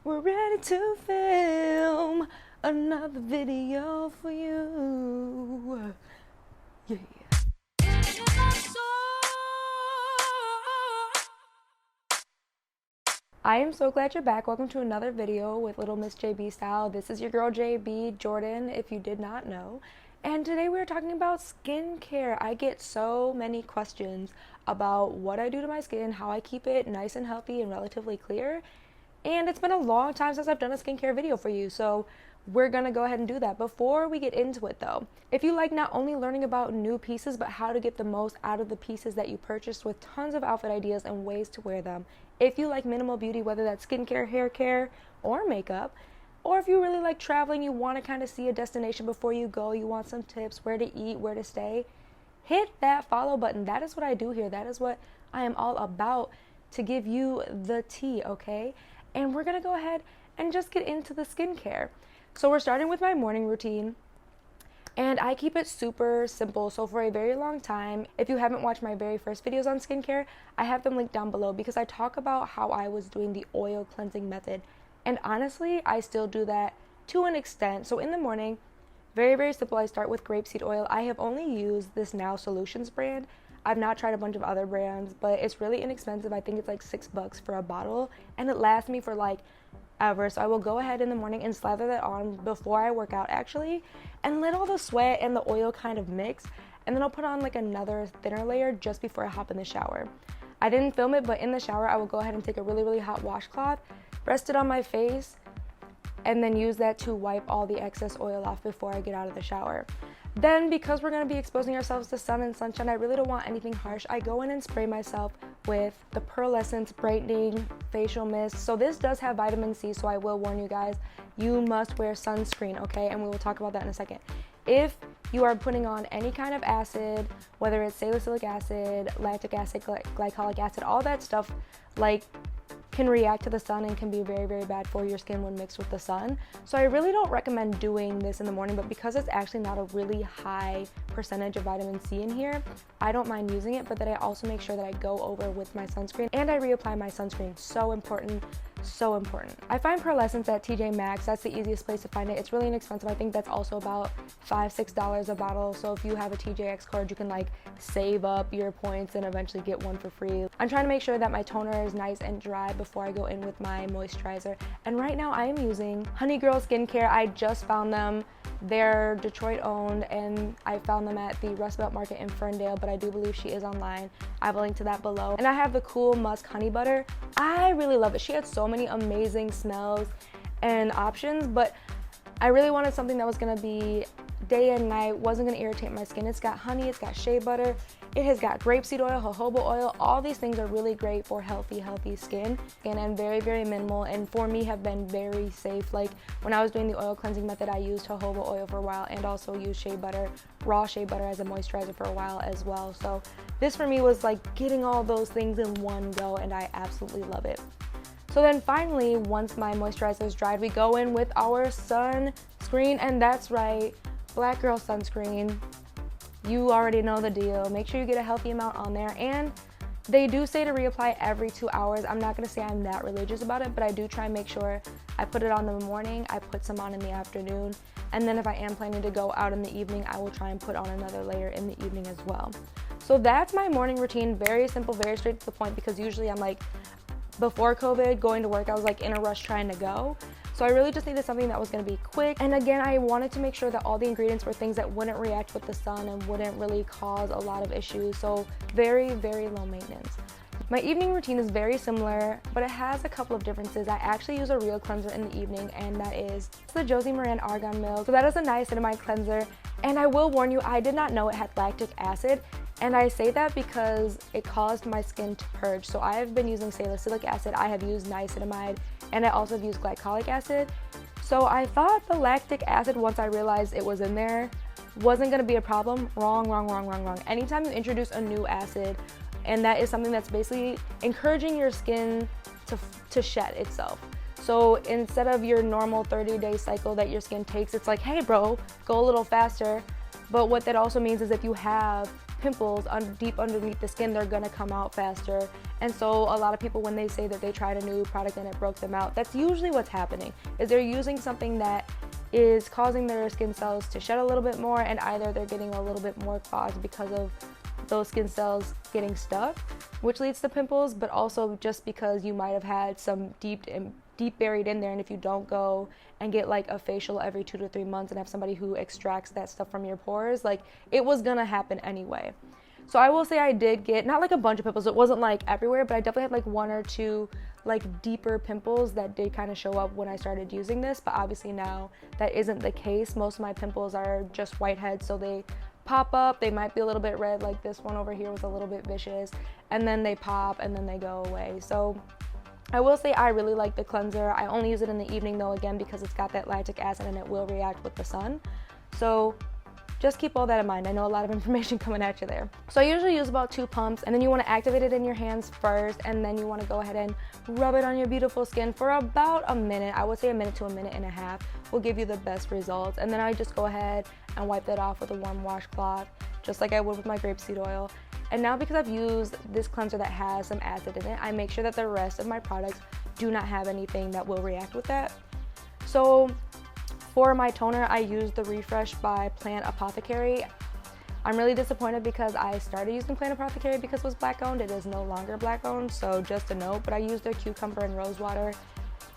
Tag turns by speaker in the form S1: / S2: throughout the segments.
S1: We're ready to film another video for you. Yeah. I am so glad you're back. Welcome to another video with Little Miss JB Style. This is your girl JB Jordan, if you did not know. And today we're talking about skincare. I get so many questions about what I do to my skin, how I keep it nice and healthy and relatively clear. And it's been a long time since I've done a skincare video for you, so we're gonna go ahead and do that. Before we get into it though, if you like not only learning about new pieces, but how to get the most out of the pieces that you purchased with tons of outfit ideas and ways to wear them, if you like minimal beauty, whether that's skincare, hair care, or makeup, or if you really like traveling, you wanna kind of see a destination before you go, you want some tips, where to eat, where to stay, hit that follow button. That is what I do here. That is what I am all about, to give you the tea, okay? And we're gonna go ahead and just get into the skincare. So we're starting with my morning routine, and I keep it super simple. So for a very long time, if you haven't watched my very first videos on skincare, I have them linked down below because I talk about how I was doing the oil cleansing method. And honestly, I still do that to an extent. So in the morning, very, very simple. I start with grapeseed oil. I have only used this Now Solutions brand. I've not tried a bunch of other brands, but it's really inexpensive. I think it's like $6 for a bottle, and it lasts me for like ever. So I will go ahead in the morning and slather that on before I work out actually, and let all the sweat and the oil kind of mix, and then I'll put on like another thinner layer just before I hop in the shower. I didn't film it, but in the shower I will go ahead and take a really, really hot washcloth, rest it on my face, and then use that to wipe all the excess oil off before I get out of the shower. Then, because we're going to be exposing ourselves to sun and sunshine, I really don't want anything harsh. I go in and spray myself with the Pearlescence Brightening Facial Mist. So this does have vitamin C, so I will warn you guys, you must wear sunscreen, okay? And we will talk about that in a second. If you are putting on any kind of acid, whether it's salicylic acid, lactic acid, glycolic acid, all that stuff, like, can react to the sun and can be very, very bad for your skin when mixed with the sun. So I really don't recommend doing this in the morning, but because it's actually not a really high percentage of vitamin C in here, I don't mind using it, but then I also make sure that I go over with my sunscreen and I reapply my sunscreen. So important. So important. I find Pearlescence at TJ Maxx. That's the easiest place to find it. It's really inexpensive. I think that's also about $5-6 a bottle. So if you have a TJX card, you can like save up your points and eventually get one for free. I'm trying to make sure that my toner is nice and dry before I go in with my moisturizer. And right now I am using Honey Girl Skincare. I just found them. They're Detroit owned, and I found them at the Rust Belt Market in Ferndale, but I do believe she is online. I have a link to that below. And I have the Cool Musk Honey Butter. I really love it. She had so many amazing smells and options, but I really wanted something that was gonna be day and night, wasn't gonna irritate my skin. It's got honey, it's got shea butter, it has got grapeseed oil, jojoba oil. All these things are really great for healthy skin, and very, very minimal, and for me have been very safe. Like when I was doing the oil cleansing method, I used jojoba oil for a while and also used shea butter, raw shea butter as a moisturizer for a while as well. So this for me was like getting all those things in one go, and I absolutely love it. So then finally, once my moisturizer is dried, we go in with our sunscreen, and that's right, Black Girl Sunscreen. You already know the deal. Make sure you get a healthy amount on there, and they do say to reapply every 2 hours. I'm not gonna say I'm that religious about it, but I do try and make sure I put it on in the morning, I put some on in the afternoon, and then if I am planning to go out in the evening, I will try and put on another layer in the evening as well. So that's my morning routine. Very simple, very straight to the point, because usually I'm like, before COVID, going to work, I was like in a rush trying to go. So I really just needed something that was gonna be quick. And again, I wanted to make sure that all the ingredients were things that wouldn't react with the sun and wouldn't really cause a lot of issues. So very, very low maintenance. My evening routine is very similar, but it has a couple of differences. I actually use a real cleanser in the evening, and that is the Josie Maran Argan Milk. So that is a niacinamide cleanser. And I will warn you, I did not know it had lactic acid. And I say that because it caused my skin to purge. So I have been using salicylic acid, I have used niacinamide, and I also have used glycolic acid. So I thought the lactic acid, once I realized it was in there, wasn't gonna be a problem. Wrong, wrong, wrong, wrong, wrong. Anytime you introduce a new acid, and that is something that's basically encouraging your skin to shed itself. So instead of your normal 30-day cycle that your skin takes, it's like, hey bro, go a little faster. But what that also means is if you have pimples deep underneath the skin, they're gonna come out faster, And so a lot of people, when they say that they tried a new product and it broke them out, that's usually what's happening, is they're using something that is causing their skin cells to shed a little bit more, and either they're getting a little bit more clogged because of those skin cells getting stuck, which leads to pimples, but also just because you might have had some deep buried in there. And if you don't go and get like a facial every 2 to 3 months and have somebody who extracts that stuff from your pores, like it was gonna happen anyway. So I will say I did get not like a bunch of pimples, it wasn't like everywhere, but I definitely had like 1 or 2 like deeper pimples that did kind of show up when I started using this. But obviously now that isn't the case. Most of my pimples are just whiteheads, so they pop up, they might be a little bit red, like this one over here was a little bit vicious, and then they pop and then they go away. So I will say I really like the cleanser. I only use it in the evening though, again, because it's got that lactic acid and it will react with the sun. So just keep all that in mind. I know a lot of information coming at you there. So I usually use about 2 pumps, and then you want to activate it in your hands first, and then you want to go ahead and rub it on your beautiful skin for about a minute. I would say a minute to a minute and a half will give you the best results. And then I just go ahead and wipe that off with a warm washcloth, just like I would with my grapeseed oil. And now, because I've used this cleanser that has some acid in it, I make sure that the rest of my products do not have anything that will react with that. So for my toner, I use the Refresh by Plant Apothecary. I'm really disappointed because I started using Plant Apothecary because it was black owned. It is no longer black owned, so just a note. But I use their cucumber and rose water.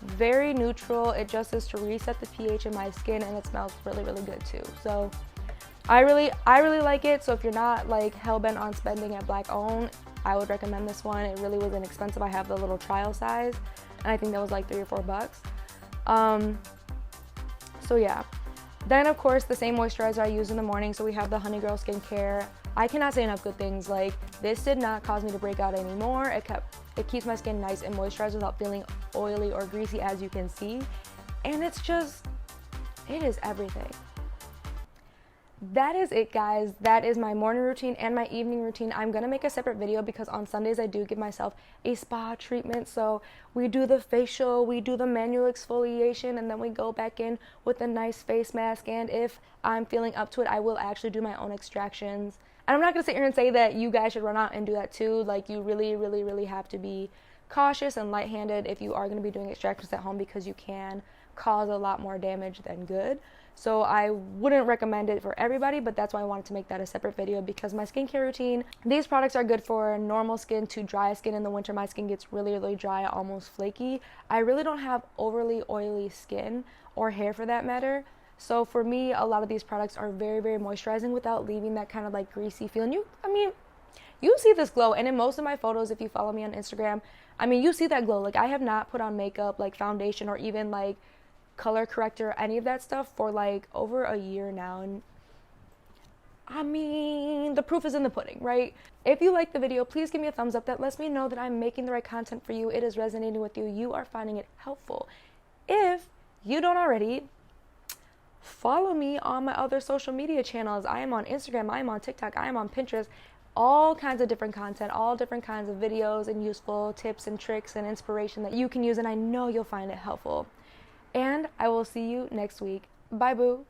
S1: Very neutral. It just is to reset the pH in my skin, and it smells really, really good too. So I really like it. So if you're not like hell-bent on spending at black owned, I would recommend this one. It really was inexpensive. I have the little trial size, and I think that was like $3 or $4. So yeah, then of course the same moisturizer I use in the morning. So we have the Honey Girl Skincare. I cannot say enough good things. Like, this did not cause me to break out anymore. It keeps my skin nice and moisturized without feeling oily or greasy, as you can see. And it is everything. That is it, guys. That is my morning routine and my evening routine. I'm gonna make a separate video because on Sundays I do give myself a spa treatment. So we do the facial, we do the manual exfoliation, and then we go back in with a nice face mask. And if I'm feeling up to it, I will actually do my own extractions. And I'm not gonna sit here and say that you guys should run out and do that too. Like, you really, really, really have to be cautious and light-handed if you are gonna be doing extractions at home, because you can cause a lot more damage than good. So I wouldn't recommend it for everybody, but that's why I wanted to make that a separate video, because my skincare routine, these products are good for normal skin to dry skin. In the winter, my skin gets really, really dry, almost flaky. I really don't have overly oily skin, or hair for that matter. So for me, a lot of these products are very, very moisturizing without leaving that kind of like greasy feeling. You see this glow, and in most of my photos, if you follow me on Instagram, you see that glow. Like, I have not put on makeup, like foundation, or even like color corrector, any of that stuff for like over a year now, and the proof is in the pudding, right? If you like the video, please give me a thumbs up. That lets me know that I'm making the right content for you. It is resonating with you. You are finding it helpful. If you don't already, follow me on my other social media channels. I am on Instagram, I am on TikTok, I am on Pinterest. All kinds of different content, all different kinds of videos and useful tips and tricks and inspiration that you can use, and I know you'll find it helpful. And I will see you next week. Bye, boo.